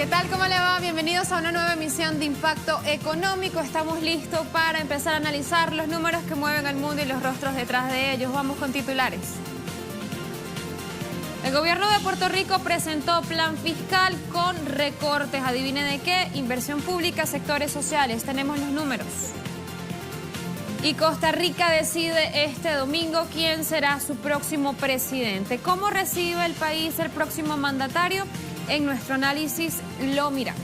¿Qué tal? ¿Cómo le va? Bienvenidos a una nueva emisión de Impacto Económico. Estamos listos para empezar a analizar los números que mueven al mundo y los rostros detrás de ellos. Vamos con titulares. El gobierno de Puerto Rico presentó plan fiscal con recortes. Adivine de qué: inversión pública, sectores sociales. Tenemos los números. Y Costa Rica decide este domingo quién será su próximo presidente. ¿Cómo recibe el país el próximo mandatario? En nuestro análisis lo miramos.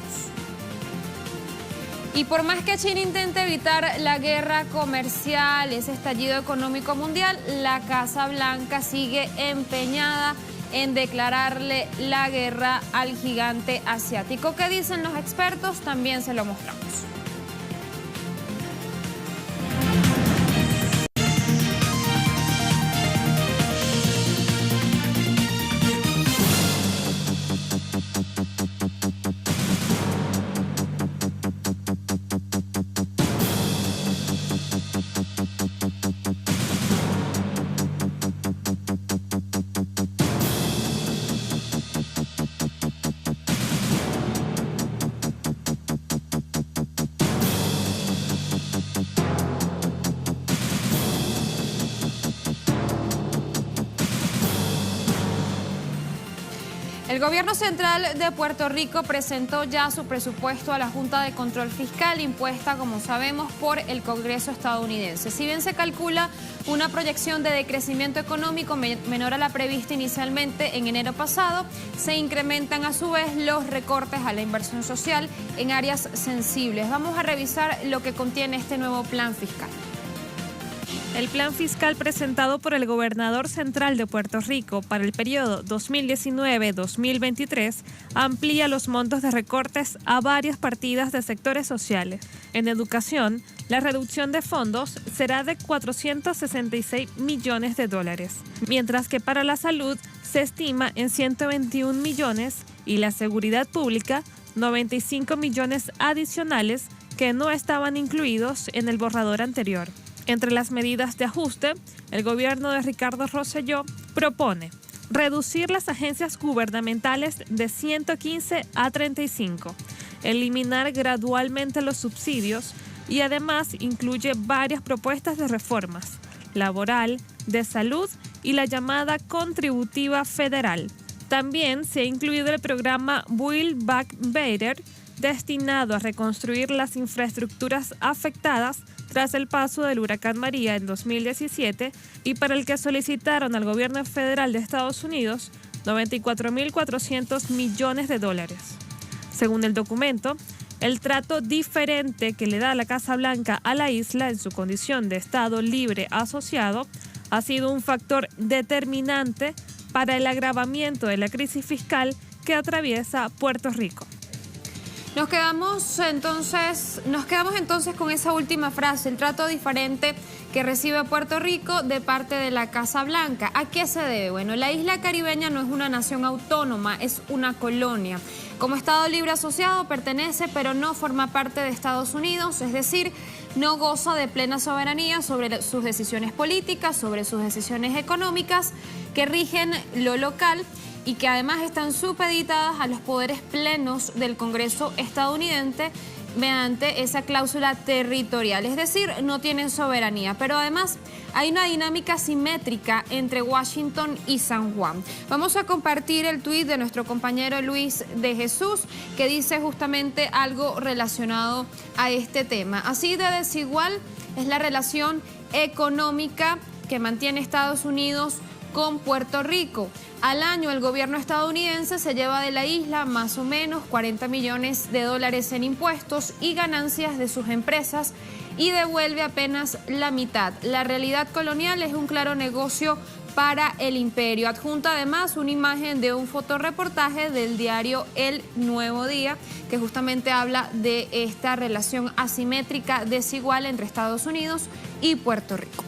Y por más que China intente evitar la guerra comercial, ese estallido económico mundial, la Casa Blanca sigue empeñada en declararle la guerra al gigante asiático. ¿Qué dicen los expertos? También se lo mostramos. El gobierno central de Puerto Rico presentó ya su presupuesto a la Junta de Control Fiscal, impuesta, como sabemos, por el Congreso estadounidense. Si bien se calcula una proyección de decrecimiento económico menor a la prevista inicialmente en enero pasado, se incrementan a su vez los recortes a la inversión social en áreas sensibles. Vamos a revisar lo que contiene este nuevo plan fiscal. El plan fiscal presentado por el gobernador central de Puerto Rico para el periodo 2019-2023 amplía los montos de recortes a varias partidas de sectores sociales. En educación, la reducción de fondos será de $466 millones, mientras que para la salud se estima en 121 millones y la seguridad pública 95 millones adicionales que no estaban incluidos en el borrador anterior. Entre las medidas de ajuste, el gobierno de Ricardo Rosselló propone reducir las agencias gubernamentales de 115 a 35, eliminar gradualmente los subsidios y además incluye varias propuestas de reformas: laboral, de salud y la llamada contributiva federal. También se ha incluido el programa Build Back Better, destinado a reconstruir las infraestructuras afectadas tras el paso del huracán María en 2017 y para el que solicitaron al gobierno federal de Estados Unidos $94.400 millones. Según el documento, el trato diferente que le da la Casa Blanca a la isla en su condición de Estado libre asociado ha sido un factor determinante para el agravamiento de la crisis fiscal que atraviesa Puerto Rico. Nos quedamos entonces con esa última frase: el trato diferente que recibe Puerto Rico de parte de la Casa Blanca. ¿A qué se debe? Bueno, la isla caribeña no es una nación autónoma, es una colonia. Como Estado libre asociado pertenece, pero no forma parte de Estados Unidos, es decir, no goza de plena soberanía sobre sus decisiones políticas, sobre sus decisiones económicas que rigen lo local y que además están supeditadas a los poderes plenos del Congreso estadounidense mediante esa cláusula territorial, es decir, no tienen soberanía, pero además hay una dinámica simétrica entre Washington y San Juan. Vamos a compartir el tuit de nuestro compañero Luis de Jesús, que dice justamente algo relacionado a este tema. Así de desigual es la relación económica que mantiene Estados Unidos con Puerto Rico. Al año el gobierno estadounidense se lleva de la isla más o menos $40 millones en impuestos y ganancias de sus empresas y devuelve apenas la mitad. La realidad colonial es un claro negocio para el imperio. Adjunta además una imagen de un fotoreportaje del diario El Nuevo Día que justamente habla de esta relación asimétrica desigual entre Estados Unidos y Puerto Rico.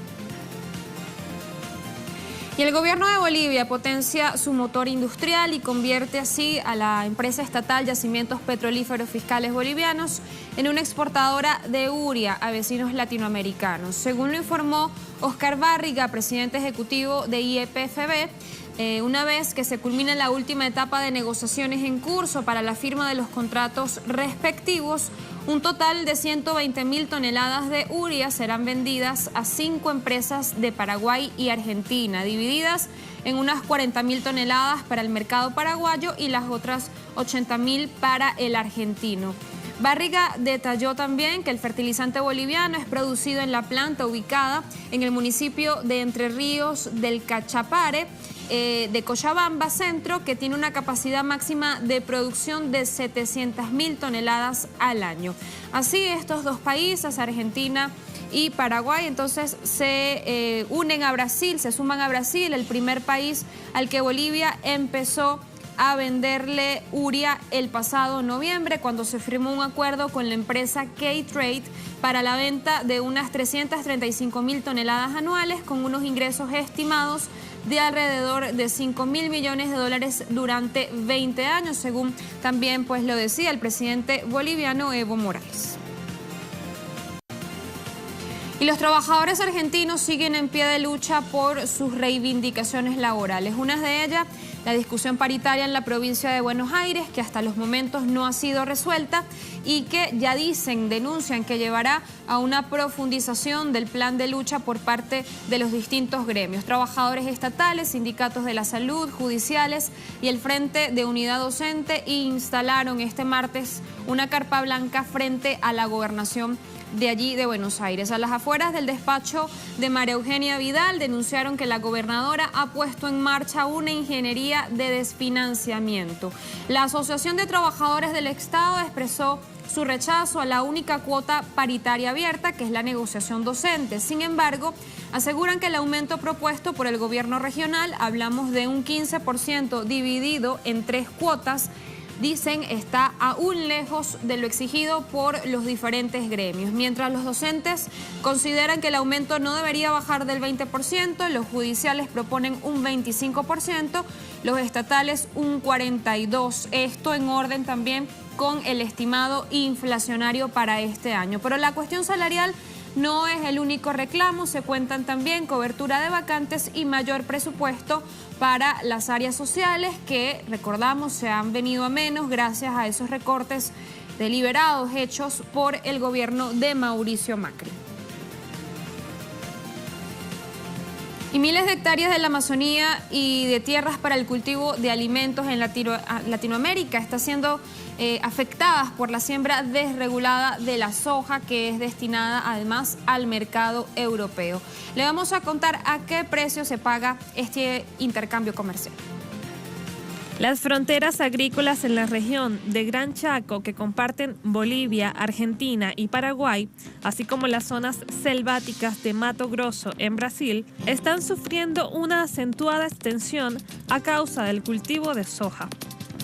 Y el gobierno de Bolivia potencia su motor industrial y convierte así a la empresa estatal Yacimientos Petrolíferos Fiscales Bolivianos en una exportadora de urea a vecinos latinoamericanos. Según lo informó Oscar Barriga, presidente ejecutivo de YPFB, una vez que se culmine la última etapa de negociaciones en curso para la firma de los contratos respectivos, un total de 120.000 toneladas de urea serán vendidas a 5 empresas de Paraguay y Argentina, divididas en unas 40.000 toneladas para el mercado paraguayo y las otras 80.000 para el argentino. Barriga detalló también que el fertilizante boliviano es producido en la planta ubicada en el municipio de Entre Ríos del Cachapare, de Cochabamba Centro, que tiene una capacidad máxima de producción de 700.000 toneladas al año. Así, estos dos países, Argentina y Paraguay, entonces se unen a Brasil, se suman a Brasil, el primer país al que Bolivia empezó a venderle urea el pasado noviembre, cuando se firmó un acuerdo con la empresa K-Trade para la venta de unas 335.000 toneladas anuales, con unos ingresos estimados de alrededor de 5.000 millones de dólares durante 20 años, según también pues lo decía el presidente boliviano Evo Morales. Y los trabajadores argentinos siguen en pie de lucha por sus reivindicaciones laborales. Una de ellas, la discusión paritaria en la provincia de Buenos Aires, que hasta los momentos no ha sido resuelta y que ya denuncian que llevará a una profundización del plan de lucha por parte de los distintos gremios. Trabajadores estatales, sindicatos de la salud, judiciales y el Frente de Unidad Docente instalaron este martes una carpa blanca frente a la gobernación de allí de Buenos Aires. A las afueras del despacho de María Eugenia Vidal denunciaron que la gobernadora ha puesto en marcha una ingeniería de desfinanciamiento. La Asociación de Trabajadores del Estado expresó su rechazo a la única cuota paritaria abierta, que es la negociación docente. Sin embargo, aseguran que el aumento propuesto por el gobierno regional, hablamos de un 15% dividido en 3 cuotas, dicen está aún lejos de lo exigido por los diferentes gremios. Mientras los docentes consideran que el aumento no debería bajar del 20%, los judiciales proponen un 25%, los estatales un 42%. Esto en orden también con el estimado inflacionario para este año. Pero la cuestión salarial no es el único reclamo, se cuentan también cobertura de vacantes y mayor presupuesto para las áreas sociales que, recordamos, se han venido a menos gracias a esos recortes deliberados hechos por el gobierno de Mauricio Macri. Y miles de hectáreas de la Amazonía y de tierras para el cultivo de alimentos en Latinoamérica están siendo afectadas por la siembra desregulada de la soja, que es destinada además al mercado europeo. Le vamos a contar a qué precio se paga este intercambio comercial. Las fronteras agrícolas en la región de Gran Chaco, que comparten Bolivia, Argentina y Paraguay, así como las zonas selváticas de Mato Grosso en Brasil, están sufriendo una acentuada extensión a causa del cultivo de soja.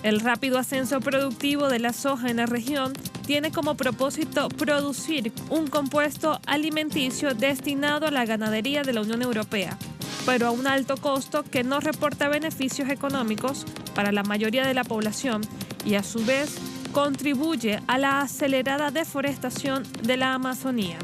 El rápido ascenso productivo de la soja en la región tiene como propósito producir un compuesto alimenticio destinado a la ganadería de la Unión Europea, pero a un alto costo que no reporta beneficios económicos para la mayoría de la población y a su vez contribuye a la acelerada deforestación de la Amazonía.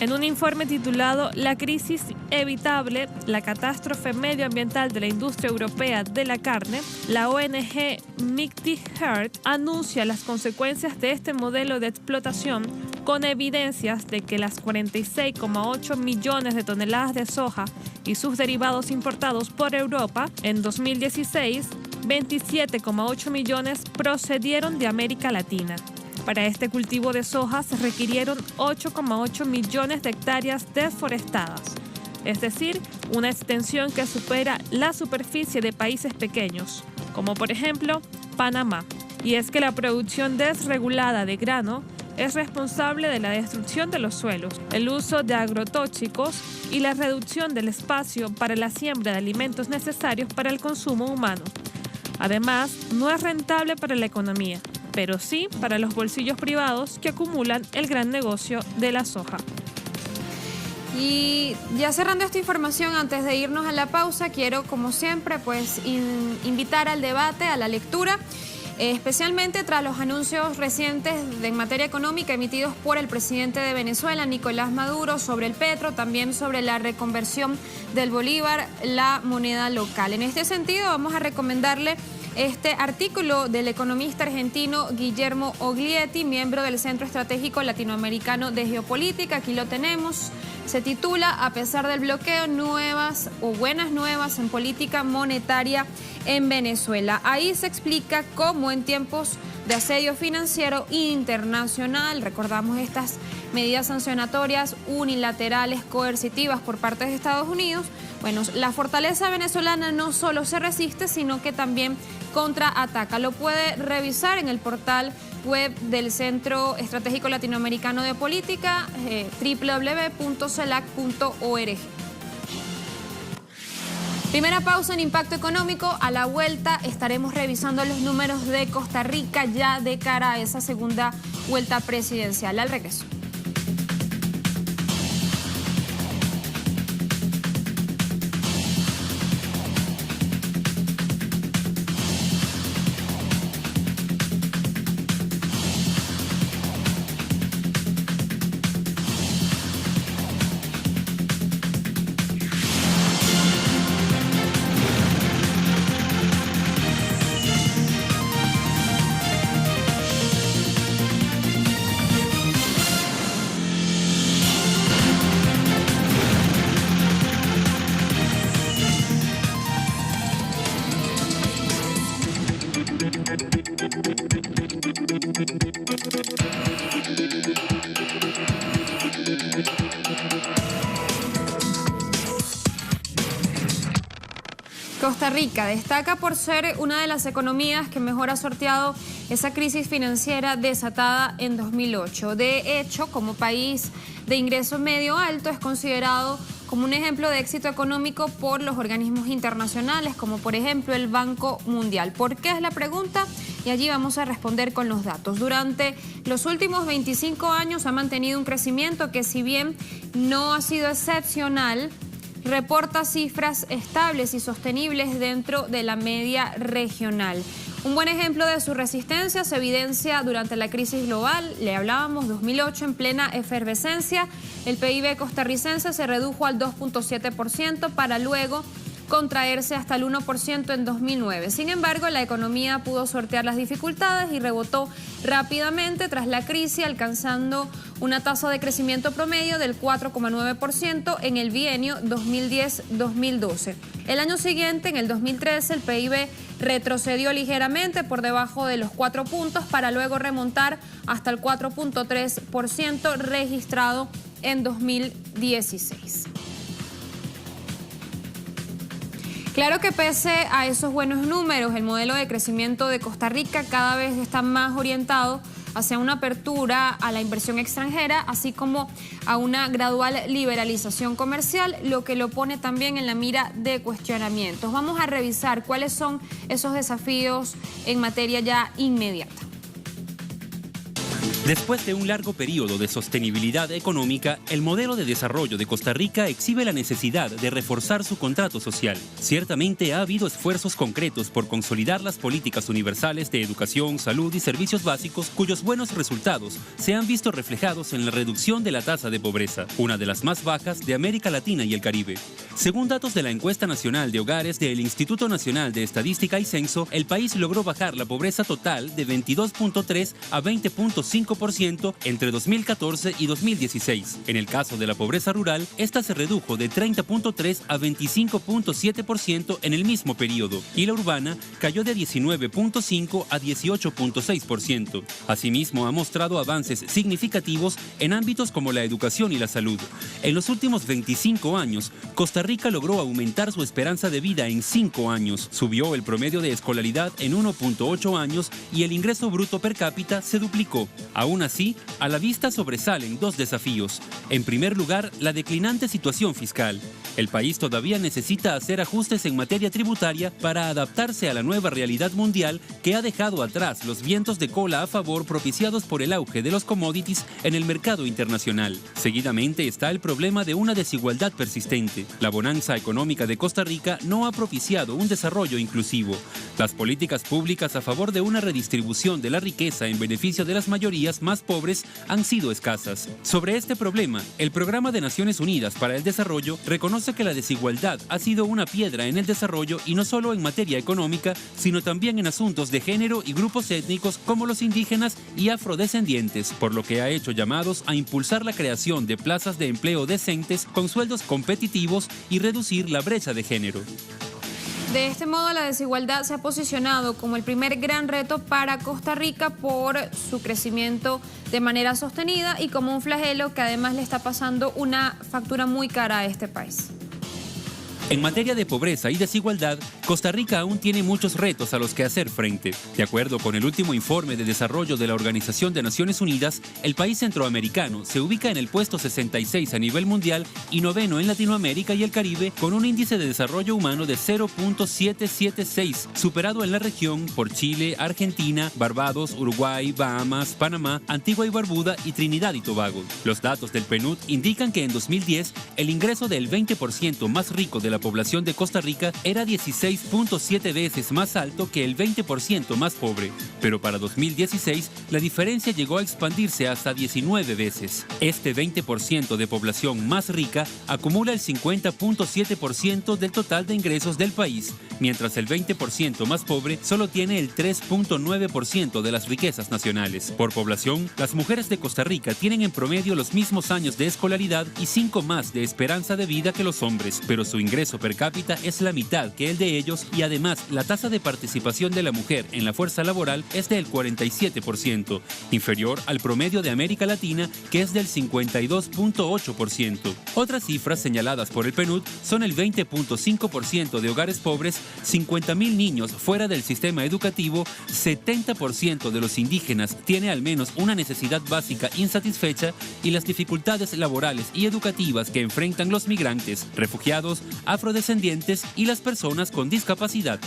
En un informe titulado La crisis evitable, la catástrofe medioambiental de la industria europea de la carne, la ONG Mighty Earth anuncia las consecuencias de este modelo de explotación con evidencias de que las 46,8 millones de toneladas de soja y sus derivados importados por Europa en 2016, 27,8 millones procedieron de América Latina. Para este cultivo de soja se requirieron 8,8 millones de hectáreas deforestadas, es decir, una extensión que supera la superficie de países pequeños, como por ejemplo Panamá. Y es que la producción desregulada de grano es responsable de la destrucción de los suelos, el uso de agrotóxicos y la reducción del espacio para la siembra de alimentos necesarios para el consumo humano. Además, no es rentable para la economía, pero sí para los bolsillos privados que acumulan el gran negocio de la soja. Y ya cerrando esta información, antes de irnos a la pausa, quiero, como siempre, pues invitar al debate, a la lectura. especialmente tras los anuncios recientes en materia económica emitidos por el presidente de Venezuela, Nicolás Maduro, sobre el petro, también sobre la reconversión del bolívar, la moneda local. En este sentido, vamos a recomendarle este artículo del economista argentino Guillermo Oglietti, miembro del Centro Estratégico Latinoamericano de Geopolítica. Aquí lo tenemos. Se titula "A pesar del bloqueo, nuevas o buenas nuevas en política monetaria en Venezuela". Ahí se explica cómo en tiempos de asedio financiero internacional, recordamos estas medidas sancionatorias unilaterales coercitivas por parte de Estados Unidos, bueno, la fortaleza venezolana no solo se resiste, sino que también contraataca. Lo puede revisar en el portal web del Centro Estratégico Latinoamericano de Política, www.celac.org. Primera pausa en Impacto Económico. A la vuelta estaremos revisando los números de Costa Rica ya de cara a esa segunda vuelta presidencial. Al regreso. Costa Rica destaca por ser una de las economías que mejor ha sorteado esa crisis financiera desatada en 2008. De hecho, como país de ingreso medio alto, es considerado como un ejemplo de éxito económico por los organismos internacionales, como por ejemplo el Banco Mundial. ¿Por qué es la pregunta? Y allí vamos a responder con los datos. Durante los últimos 25 años ha mantenido un crecimiento que, si bien no ha sido excepcional, reporta cifras estables y sostenibles dentro de la media regional. Un buen ejemplo de su resistencia se evidencia durante la crisis global. Le hablábamos, 2008, en plena efervescencia. El PIB costarricense se redujo al 2.7% para luego contraerse hasta el 1% en 2009. Sin embargo, la economía pudo sortear las dificultades y rebotó rápidamente tras la crisis, alcanzando una tasa de crecimiento promedio del 4,9% en el bienio 2010-2012. El año siguiente, en el 2013, el PIB retrocedió ligeramente por debajo de los 4 puntos para luego remontar hasta el 4,3% registrado en 2016. Claro que pese a esos buenos números, el modelo de crecimiento de Costa Rica cada vez está más orientado hacia una apertura a la inversión extranjera, así como a una gradual liberalización comercial, lo que lo pone también en la mira de cuestionamientos. Vamos a revisar cuáles son esos desafíos en materia ya inmediata. Después de un largo periodo de sostenibilidad económica, el modelo de desarrollo de Costa Rica exhibe la necesidad de reforzar su contrato social. Ciertamente ha habido esfuerzos concretos por consolidar las políticas universales de educación, salud y servicios básicos, cuyos buenos resultados se han visto reflejados en la reducción de la tasa de pobreza, una de las más bajas de América Latina y el Caribe. Según datos de la Encuesta Nacional de Hogares del Instituto Nacional de Estadística y Censo, el país logró bajar la pobreza total de 22.3 a 20.5% entre 2014 y 2016. En el caso de la pobreza rural, esta se redujo de 30.3 a 25.7% en el mismo periodo, y la urbana cayó de 19.5 a 18.6%. Asimismo, ha mostrado avances significativos en ámbitos como la educación y la salud. En los últimos 25 años, Costa Rica logró aumentar su esperanza de vida en 5 años, subió el promedio de escolaridad en 1.8 años y el ingreso bruto per cápita se duplicó. Aún así, a la vista sobresalen 2 desafíos. En primer lugar, la declinante situación fiscal. El país todavía necesita hacer ajustes en materia tributaria para adaptarse a la nueva realidad mundial que ha dejado atrás los vientos de cola a favor propiciados por el auge de los commodities en el mercado internacional. Seguidamente está el problema de una desigualdad persistente. La La bonanza económica de Costa Rica no ha propiciado un desarrollo inclusivo. Las políticas públicas a favor de una redistribución de la riqueza en beneficio de las mayorías más pobres han sido escasas. Sobre este problema, el Programa de Naciones Unidas para el Desarrollo reconoce que la desigualdad ha sido una piedra en el desarrollo y no solo en materia económica, sino también en asuntos de género y grupos étnicos como los indígenas y afrodescendientes, por lo que ha hecho llamados a impulsar la creación de plazas de empleo decentes con sueldos competitivos y reducir la brecha de género. De este modo, la desigualdad se ha posicionado como el primer gran reto para Costa Rica por su crecimiento de manera sostenida y como un flagelo que además le está pasando una factura muy cara a este país. En materia de pobreza y desigualdad, Costa Rica aún tiene muchos retos a los que hacer frente. De acuerdo con el último informe de desarrollo de la Organización de Naciones Unidas, el país centroamericano se ubica en el puesto 66 a nivel mundial y 9º en Latinoamérica y el Caribe, con un índice de desarrollo humano de 0.776, superado en la región por Chile, Argentina, Barbados, Uruguay, Bahamas, Panamá, Antigua y Barbuda y Trinidad y Tobago. Los datos del PNUD indican que en 2010 el ingreso del 20% más rico de la población de Costa Rica era 16.7 veces más alto que el 20% más pobre, pero para 2016 la diferencia llegó a expandirse hasta 19 veces. Este 20% de población más rica acumula el 50.7% del total de ingresos del país, mientras el 20% más pobre solo tiene el 3.9% de las riquezas nacionales. Por población, las mujeres de Costa Rica tienen en promedio los mismos años de escolaridad y 5 más de esperanza de vida que los hombres, pero su ingreso per cápita es la mitad que el de ellos y además la tasa de participación de la mujer en la fuerza laboral es del 47%, inferior al promedio de América Latina que es del 52.8%. Otras cifras señaladas por el PNUD son el 20.5% de hogares pobres, 50.000 niños fuera del sistema educativo, 70% de los indígenas tiene al menos una necesidad básica insatisfecha y las dificultades laborales y educativas que enfrentan los migrantes, refugiados, afrodescendientes y las personas con discapacidad.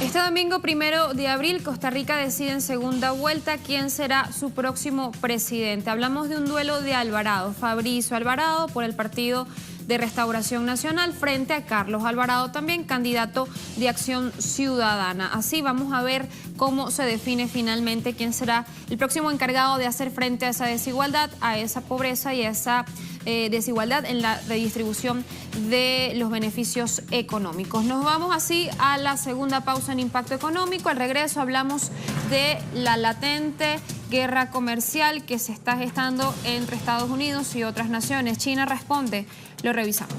Este domingo 1 de abril, Costa Rica decide en segunda vuelta quién será su próximo presidente. Hablamos de un duelo de Alvarado, Fabricio Alvarado por el Partido de Restauración Nacional frente a Carlos Alvarado, también candidato de Acción Ciudadana. Así vamos a ver cómo se define finalmente quién será el próximo encargado de hacer frente a esa desigualdad, a esa pobreza y a esa desigualdad en la redistribución de los beneficios económicos. Nos vamos así a la segunda pausa en Impacto Económico. Al regreso hablamos de la latente guerra comercial que se está gestando entre Estados Unidos y otras naciones. China responde. Lo revisamos.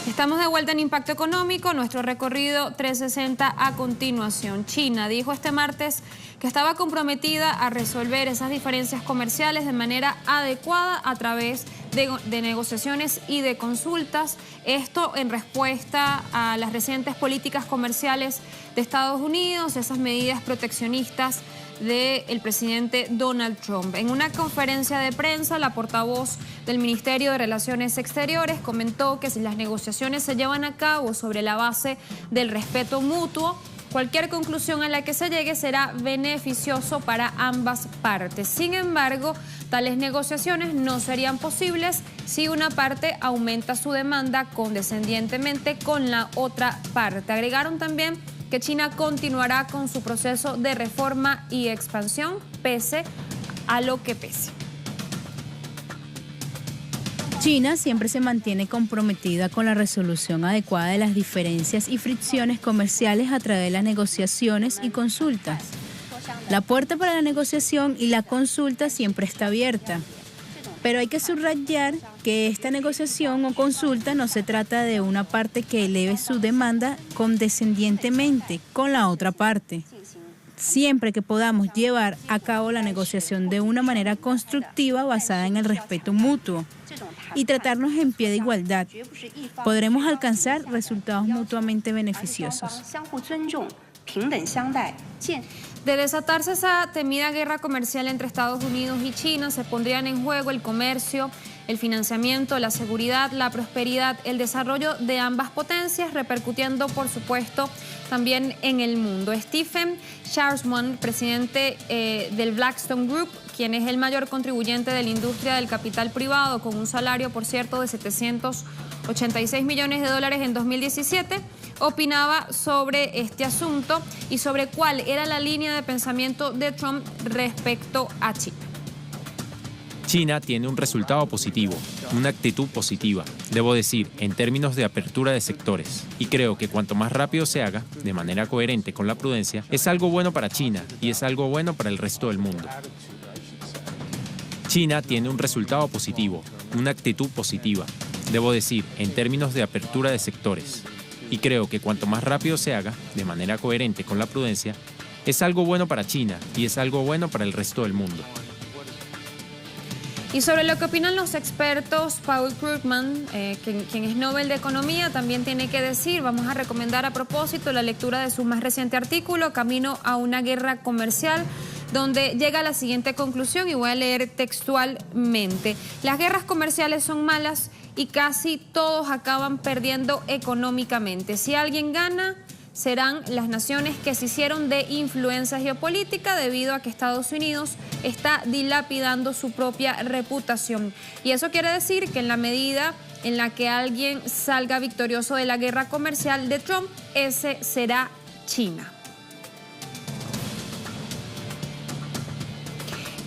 Estamos de vuelta en Impacto Económico, nuestro recorrido 360 a continuación. China dijo este martes que estaba comprometida a resolver esas diferencias comerciales de manera adecuada a través de negociaciones y de consultas. Esto en respuesta a las recientes políticas comerciales de Estados Unidos, esas medidas proteccionistas del presidente Donald Trump. En una conferencia de prensa, la portavoz del Ministerio de Relaciones Exteriores comentó que si las negociaciones se llevan a cabo sobre la base del respeto mutuo, cualquier conclusión a la que se llegue será beneficioso para ambas partes. Sin embargo, tales negociaciones no serían posibles si una parte aumenta su demanda condescendientemente con la otra parte. Agregaron también que China continuará con su proceso de reforma y expansión, pese a lo que pese. China siempre se mantiene comprometida con la resolución adecuada de las diferencias y fricciones comerciales a través de las negociaciones y consultas. La puerta para la negociación y la consulta siempre está abierta. Pero hay que subrayar que esta negociación o consulta no se trata de una parte que eleve su demanda condescendientemente con la otra parte. Siempre que podamos llevar a cabo la negociación de una manera constructiva basada en el respeto mutuo y tratarnos en pie de igualdad, podremos alcanzar resultados mutuamente beneficiosos. De desatarse esa temida guerra comercial entre Estados Unidos y China, se pondrían en juego el comercio, el financiamiento, la seguridad, la prosperidad, el desarrollo de ambas potencias, repercutiendo, por supuesto, también en el mundo. Stephen Schwarzman, presidente del Blackstone Group, quien es el mayor contribuyente de la industria del capital privado, con un salario, por cierto, de 786 millones de dólares en 2017, opinaba sobre este asunto y sobre cuál era la línea de pensamiento de Trump respecto a China. China tiene un resultado positivo, una actitud positiva, debo decir, en términos de apertura de sectores. Y creo que cuanto más rápido se haga, de manera coherente con la prudencia, es algo bueno para China y es algo bueno para el resto del mundo. China tiene un resultado positivo, una actitud positiva, debo decir, en términos de apertura de sectores. Y creo que cuanto más rápido se haga, de manera coherente con la prudencia, es algo bueno para China y es algo bueno para el resto del mundo. Y sobre lo que opinan los expertos, Paul Krugman, quien es Nobel de Economía, también tiene que decir, vamos a recomendar a propósito la lectura de su más reciente artículo, Camino a una guerra comercial, donde llega a la siguiente conclusión y voy a leer textualmente. Las guerras comerciales son malas y casi todos acaban perdiendo económicamente. Si alguien gana, serán las naciones que se hicieron de influencia geopolítica debido a que Estados Unidos está dilapidando su propia reputación. Y eso quiere decir que en la medida en la que alguien salga victorioso de la guerra comercial de Trump, ese será China.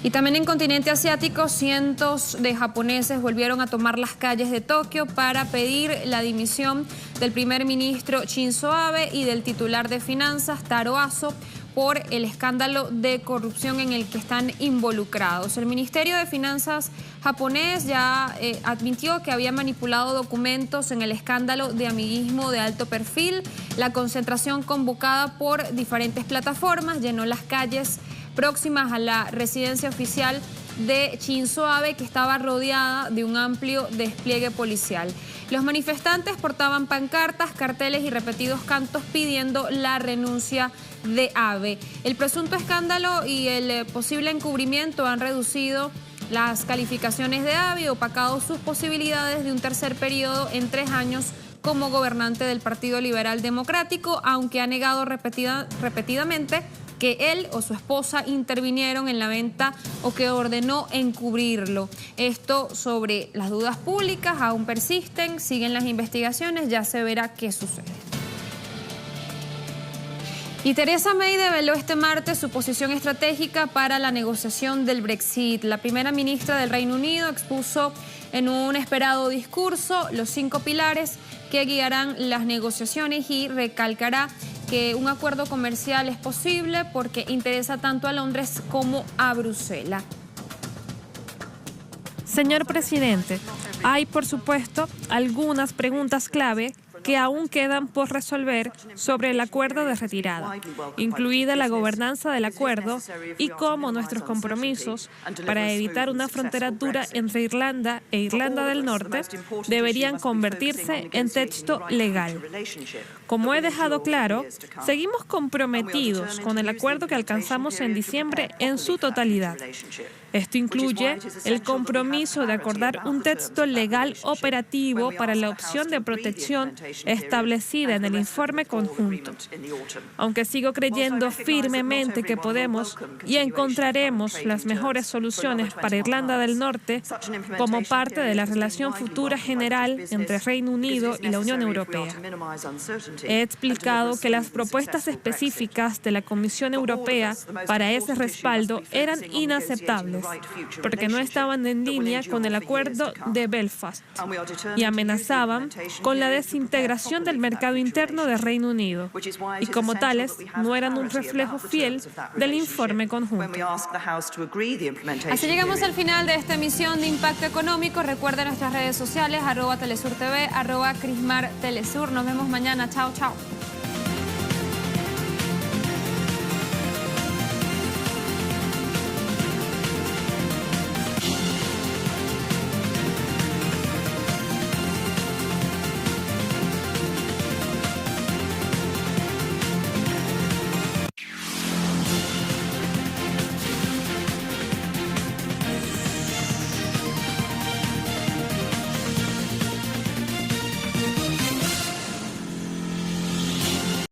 Y también en continente asiático, cientos de japoneses volvieron a tomar las calles de Tokio para pedir la dimisión del primer ministro Shinzo Abe y del titular de finanzas, Taro Aso, por el escándalo de corrupción en el que están involucrados. El Ministerio de Finanzas japonés ya admitió que había manipulado documentos en el escándalo de amiguismo de alto perfil. La concentración convocada por diferentes plataformas llenó las calles próximas a la residencia oficial de Shinzo Abe, que estaba rodeada de un amplio despliegue policial. Los manifestantes portaban pancartas, carteles y repetidos cantos pidiendo la renuncia de Abe. El presunto escándalo y el posible encubrimiento han reducido las calificaciones de Abe y opacado sus posibilidades de un tercer periodo en 3 años como gobernante del Partido Liberal Democrático, aunque ha negado repetidamente que él o su esposa intervinieron en la venta o que ordenó encubrirlo. Esto sobre las dudas públicas aún persisten, siguen las investigaciones, ya se verá qué sucede. Y Theresa May develó este martes su posición estratégica para la negociación del Brexit. La primera ministra del Reino Unido expuso en un esperado discurso los 5 pilares que guiarán las negociaciones y recalcará que un acuerdo comercial es posible porque interesa tanto a Londres como a Bruselas. Señor presidente, hay por supuesto algunas preguntas clave que aún quedan por resolver sobre el acuerdo de retirada, incluida la gobernanza del acuerdo y cómo nuestros compromisos para evitar una frontera dura entre Irlanda e Irlanda del Norte deberían convertirse en texto legal. Como he dejado claro, seguimos comprometidos con el acuerdo que alcanzamos en diciembre en su totalidad. Esto incluye el compromiso de acordar un texto legal operativo para la opción de protección establecida en el informe conjunto. Aunque sigo creyendo firmemente que podemos y encontraremos las mejores soluciones para Irlanda del Norte como parte de la relación futura general entre Reino Unido y la Unión Europea. He explicado que las propuestas específicas de la Comisión Europea para ese respaldo eran inaceptables porque no estaban en línea con el acuerdo de Belfast y amenazaban con la desintegración del mercado interno del Reino Unido y como tales no eran un reflejo fiel del informe conjunto. Así llegamos al final de esta emisión de Impacto Económico. Recuerden nuestras redes sociales, @TelesurTV, @CrismarTelesur. Nos vemos mañana. Chao, chao.